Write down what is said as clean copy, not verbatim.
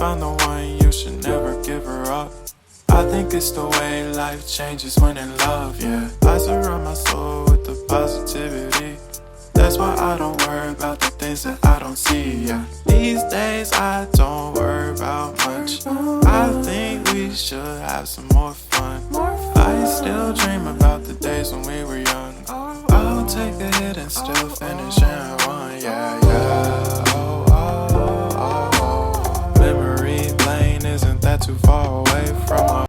found the one, you should never give her up. I think it's the way life changes when in love, yeah. I surround my soul with the positivity. That's why I don't worry about the things that I don't see, yeah. These days I don't worry about much. I think we should have some more fun. I still dream about the days when we were young. I'll take a hit and still finish in one, yeah, yeah. Oh, oh, oh, oh. Memory lane isn't that too far away from us.